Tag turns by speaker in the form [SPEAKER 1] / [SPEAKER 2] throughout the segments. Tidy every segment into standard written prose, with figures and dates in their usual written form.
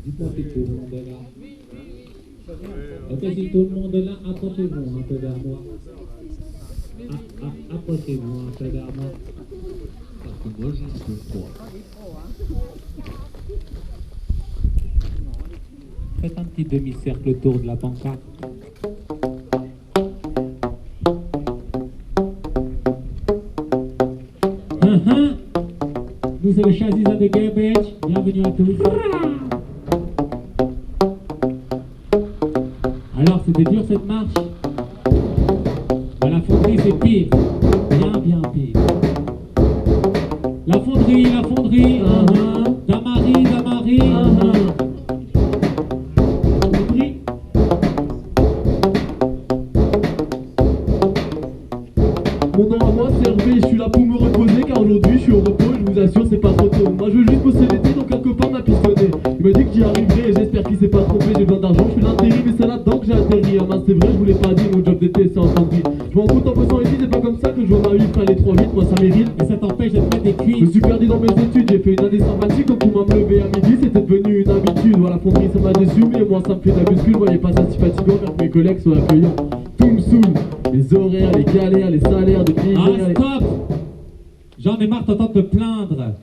[SPEAKER 1] Dites-moi si tout le monde est là. Ok, si tout le monde est là, approchez-vous un peu vers moi. Approchez-vous un peu vers moi. Parce que moi, j'ai un peu froid. Faites un petit demi-cercle autour de la pancarte. Nous, c'est le châssis de Garbage. Bienvenue à tous. Alors, c'était dur cette marche. La fonderie, c'est pire. Bien pire. La fonderie, Damari, Fonderie.
[SPEAKER 2] Mon nom à moi c'est Hervé, je suis là pour me reposer car aujourd'hui je suis au repos, je vous assure c'est pas trop tôt. Moi je veux juste bosser l'été donc un copain m'a pistonné. Il m'a dit que j'y arriverai et j'espère qu'il s'est pas trompé. J'ai besoin d'argent, je suis l'intérim et c'est là-dedans que j'ai atterri. Ah mince c'est vrai, je vous l'ai pas dit, mon job d'été c'est en fonderie. Je m'en fous en bossant ici, c'est pas comme ça que je vois ma vie aller trop vite, moi ça mérite.
[SPEAKER 1] Et ça t'empêche de te mettre des
[SPEAKER 2] Je me
[SPEAKER 1] cuisses.
[SPEAKER 2] suis perdu dans mes études, j'ai fait une année sympathique donc on m'a me levé à midi, c'était devenu une habitude. Voilà, la fonderie ça m'a déçu mais moi ça me fait de la muscu, je voyais pas ça si fatigant car que mes collègues soient accueillants. Tout me saoule, les horaires, les galères, les salaires de
[SPEAKER 1] Ah,
[SPEAKER 2] misère.
[SPEAKER 1] stop! J'en ai marre d'entendre te plaindre.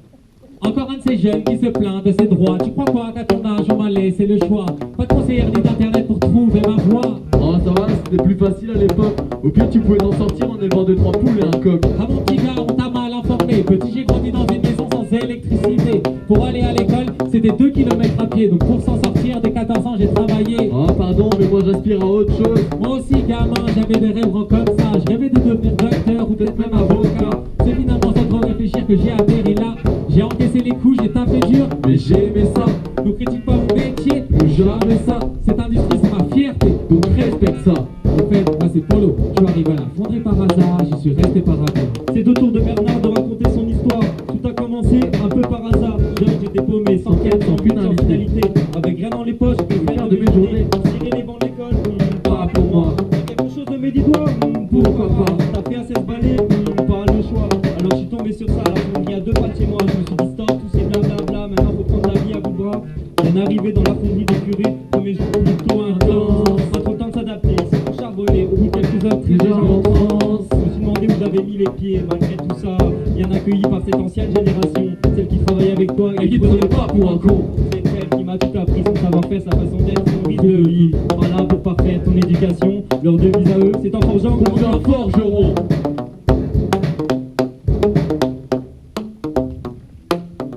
[SPEAKER 1] Encore un de ces jeunes qui se plaint de ses droits. Tu crois quoi qu'à ton âge on m'a laissé le choix? Pas de conseillère ni d'internet pour trouver ma voie.
[SPEAKER 2] Oh ça va, c'était plus facile à l'époque. Au pire tu pouvais t'en sortir en élevant 2-3 poules et un coq.
[SPEAKER 1] Ah mon petit gars, on t'a mal informé. Petit, j'ai grandi dans une maison sans électricité. Pour aller à l'école, c'était 2 kilomètres à pied. Donc pour s'en sortir, dès 14 ans, j'ai travaillé.
[SPEAKER 2] Oh pardon, mais moi j'aspire à autre chose.
[SPEAKER 1] Moi aussi, gamin, j'avais des rêves grands comme ça. Je rêvais de devenir docteur ou peut-être même avocat. C'est finalement sans trop réfléchir que j'ai atterri là. J'ai encaissé les coups, j'ai tapé dur,
[SPEAKER 2] Mais j'ai aimé ça,
[SPEAKER 1] ne critique pas mon métier.
[SPEAKER 2] plus jamais ça,
[SPEAKER 1] Cette industrie, c'est ma fierté.
[SPEAKER 2] donc respecte ça.
[SPEAKER 1] En fait, moi c'est Polo. Je suis arrivé à la fonderie par hasard, j'y suis resté par hasard.
[SPEAKER 3] C'est au tour de Bernard de raconter son histoire. Tout a commencé un peu par hasard. Jeune, j'étais paumé, sans quête, sans but, sans finalité. Avec rien dans les poches, et faire de mes journées. Tirer les bancs de l'école,
[SPEAKER 2] Pas pour moi,
[SPEAKER 3] quelque chose de mes 10 doigts,
[SPEAKER 2] pourquoi pas.
[SPEAKER 3] T'as fait un 16 balais, pas le choix. Alors je suis tombé sur ça, la fonderie à 2 pas de chez moi. Je me suis dit stop, tous ces blablabla, maintenant faut prendre la vie à bout de bras. Bien arrivé dans la fonderie des curés, comme mes jours plutôt intenses. Pas trop le temps de s'adapter, c'est pour charbonner. Au bout de quelques heures, très
[SPEAKER 2] Déjà en France,
[SPEAKER 3] je me suis demandé où j'avais mis les pieds. Malgré tout ça, bien accueilli par cette ancienne génération, celle qui travaille avec toi
[SPEAKER 2] et qui prenait pas pour un con.
[SPEAKER 3] c'est elle qui m'a tout appris, son savoir-faire, sa façon d'être, son rythme de vie. Voilà pour parfaire ton éducation. Leur devise à eux, c'est en forgeant
[SPEAKER 2] Comme un forgeron.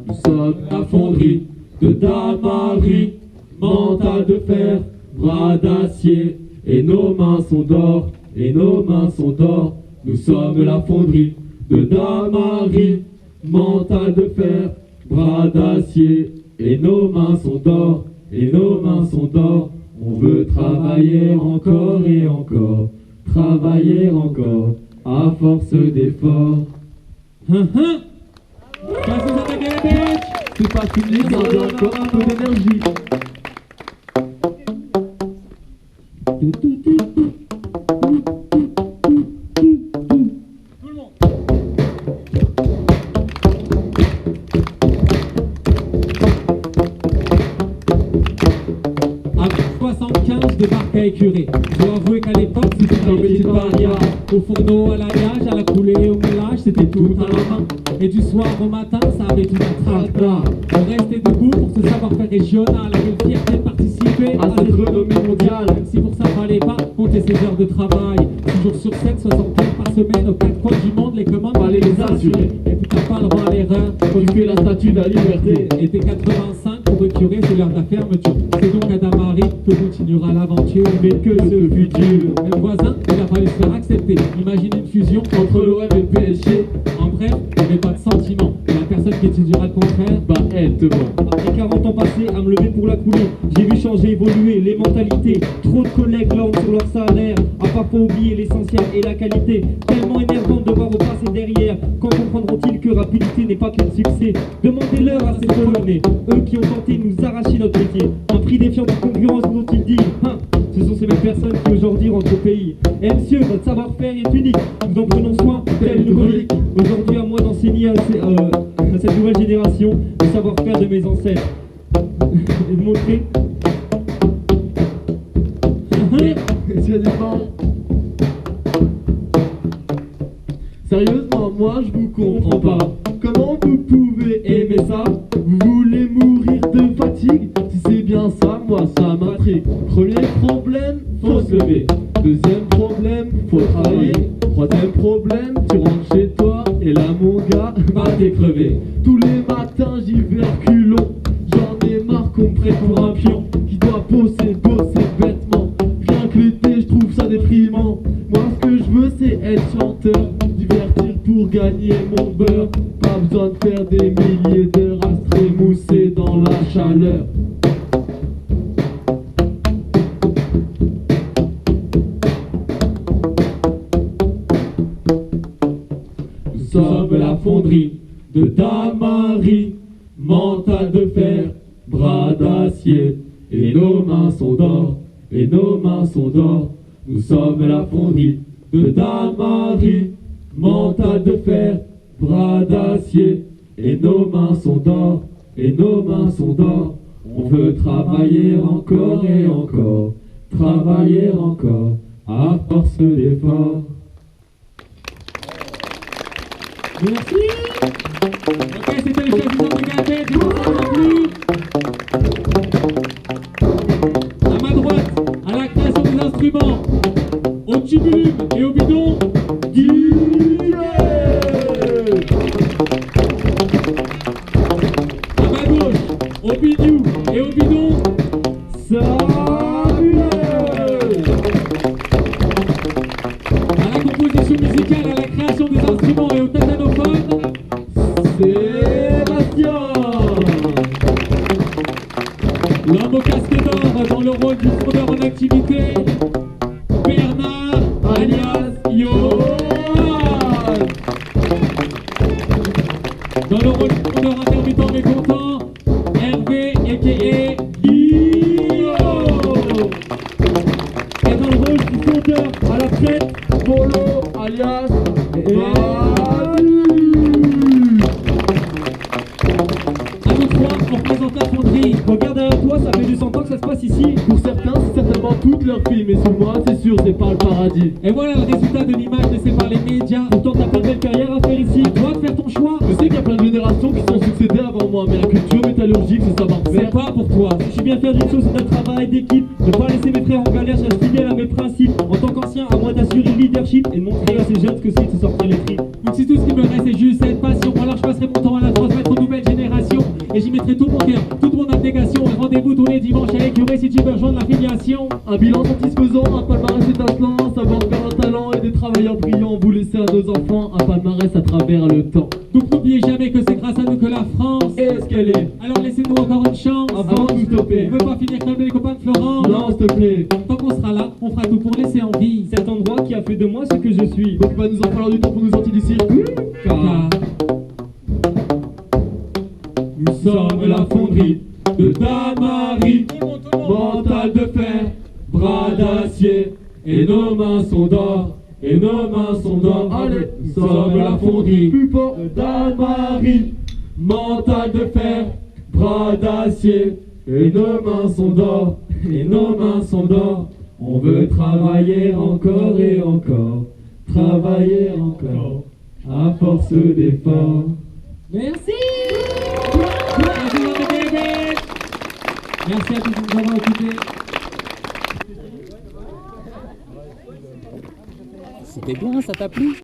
[SPEAKER 2] Nous sommes la fonderie de Damari, mental de fer, bras d'acier, et nos mains sont d'or, et nos mains sont d'or. Nous sommes la fonderie de Damari, mental de fer, bras d'acier, et nos mains sont d'or, et nos mains sont d'or. On veut travailler encore et encore, travailler encore, à force d'efforts.
[SPEAKER 1] Châssis de Garbage.
[SPEAKER 2] C'est pas fini, gardez encore un peu d'énergie.
[SPEAKER 1] Avec 75 de barques à écurer. Je dois avouer qu'à l'époque, c'était un métier de paria. Au fourneau, à la gage, à la coulée, au moulage, c'était tout à la main. Et du soir au matin, ça avait tout un tracas. On restait debout pour ce savoir-faire régional. Quelle fierté de participer
[SPEAKER 2] À cette renommée mondiale.
[SPEAKER 1] Même si pour ça fallait pas compter ses heures de travail. 6 jours sur 7, 60 heures par semaine, aux 4 coins du monde, les commandes
[SPEAKER 2] Fallait les assurer.
[SPEAKER 1] Et puis t'as pas le droit à l'erreur.
[SPEAKER 2] Quand tu fais la statue de la liberté.
[SPEAKER 1] Et t'es 85 pour écurer, c'est l'heure de la fermeture. C'est donc à Damari que continuera l'aventure.
[SPEAKER 2] Mais que ce fut dur.
[SPEAKER 1] Même voisin, il a fallu se faire accepter. Imagine une fusion
[SPEAKER 2] Entre l'OM et le PSG,
[SPEAKER 1] En bref, il n'y avait pas de sentiment. Et la personne qui étudiera le contraire,
[SPEAKER 2] bah elle te ment.
[SPEAKER 3] Après 40 ans passés à me lever pour la couler, j'ai vu changer, évoluer les mentalités. Trop de collègues lorgnent sur leur salaire, à parfois oublier l'essentiel et la qualité. Tellement énervant de voir repasser derrière. Quand comprendront-ils que rapidité n'est pas qu'un succès? Demandez-leur à ces polonais, eux qui ont tenté de nous arracher notre métier. Un prix défiant de concurrence dont ils disent, ce sont ces mêmes personnes qui aujourd'hui rentrent au pays. Et monsieur, votre savoir-faire est unique, nous en prenons soin, tel une relique. Aujourd'hui à moi d'enseigner à cette nouvelle génération le savoir-faire de mes ancêtres. et vous montrer.
[SPEAKER 2] Sérieusement, moi je vous comprends pas. Comment vous pouvez aimer ça? Vous voulez mourir de fatigue? Si c'est bien ça, moi ça m'intrigue. Premier problème, faut se lever. Deuxième problème, faut travailler. Troisième problème, tu rentres chez toi et là mon gars, bah t'es crevé. Tous les matins j'y vais à culot. J'en ai marre qu'on me prenne pour un pion qui doit bosser bêtement. Rien que l'été, je trouve ça déprimant. Moi ce que je veux c'est être chanteur, divertir pour gagner mon beurre. Pas besoin de faire des milliers d'heures à se trémousser dans la chaleur. Nous sommes la fonderie de Damary, mental de fer, bras d'acier, et nos mains sont d'or, et nos mains sont d'or. Nous sommes la fonderie de Damary, mental de fer, bras d'acier, et nos mains sont d'or, et nos mains sont d'or. On veut travailler encore et encore, travailler encore, à force d'effort.
[SPEAKER 1] Merci. Ok, c'était le chef du centre de Gabet, du centre non plus. À ma droite, à la création des instruments, au tubulum et au bidon, à ma gauche, au bidou et au bidon, à la composition musicale, à la création des instruments et au tatanophone,
[SPEAKER 2] Sébastien.
[SPEAKER 1] l'homme au casque d'or dans le rôle du fondeur en activité, Bernard alias Johan. Dans le rôle du fondeur intermittent mécontent, Hervé a.k.a. Guillaume.
[SPEAKER 3] Et dans le rôle du fondeur à la retraite,
[SPEAKER 2] Polo alias
[SPEAKER 1] À nous trois, on représente la fonderie.
[SPEAKER 3] regarde derrière toi, ça fait 200 ans que ça se passe ici.
[SPEAKER 2] Pour certains, c'est certainement toute leur vie, mais sur moi, c'est sûr, c'est pas le paradis.
[SPEAKER 1] Et voilà le résultat de l'image laissée par les médias.
[SPEAKER 3] Pourtant t'as pas de belle carrière à faire ici.
[SPEAKER 1] Toi de faire ton choix,
[SPEAKER 2] Je sais qu'il y a plein de générations qui sont succédées avant moi, mais la culture métallurgique, c'est savoir-faire.
[SPEAKER 1] c'est pas pour toi.
[SPEAKER 3] Si je suis bien faire d'une chose, c'est un travail d'équipe. Ne pas laisser mes frères en galère, je reste fidèle à mes principes. En tant qu'ancien, à moi d'assurer le leadership et de montrer à ces jeunes ce que c'est de se sortir les tripes.
[SPEAKER 1] Donc si tout ce qui me reste c'est juste cette passion, alors je passerai mon temps à la transmettre aux nouvelles générations. Et j'y mettrai tout mon cœur, toute mon abnégation. Et rendez-vous tous les dimanches à l'écurie si tu veux rejoindre l'affiliation.
[SPEAKER 2] Un bilan satisfaisant, un palmarès étincelant, savoir faire un talent et des travailleurs brillants. Vous laissez à nos enfants un palmarès à travers le temps.
[SPEAKER 1] Donc n'oubliez jamais que c'est grâce à nous que la France
[SPEAKER 2] Est-ce qu'elle est
[SPEAKER 1] Alors laissez-nous encore une chance
[SPEAKER 2] avant de nous
[SPEAKER 1] On
[SPEAKER 2] stopper?
[SPEAKER 1] veut pas finir comme les copains de Florent.
[SPEAKER 2] Non, s'il te plaît.
[SPEAKER 1] Tant qu'on sera là, on fera tout pour laisser en vie.
[SPEAKER 3] Cet endroit qui a fait de moi ce que je suis.
[SPEAKER 2] Donc il va nous en falloir du temps pour nous sortir du circuit.
[SPEAKER 1] Car nous sommes la fonderie de Damary, mental de fer, bras d'acier, et nos mains sont d'or, et nos mains sont d'or.
[SPEAKER 2] Allez,
[SPEAKER 1] Nous sommes la fonderie
[SPEAKER 2] Plus fort.
[SPEAKER 1] de Damary, mental de fer, bras d'acier, et nos mains sont d'or, et nos mains sont d'or. On veut travailler encore et encore, travailler encore, à force d'effort. Merci. Merci à tous de nous avoir écoutés.
[SPEAKER 4] C'était bien, ça t'a plu?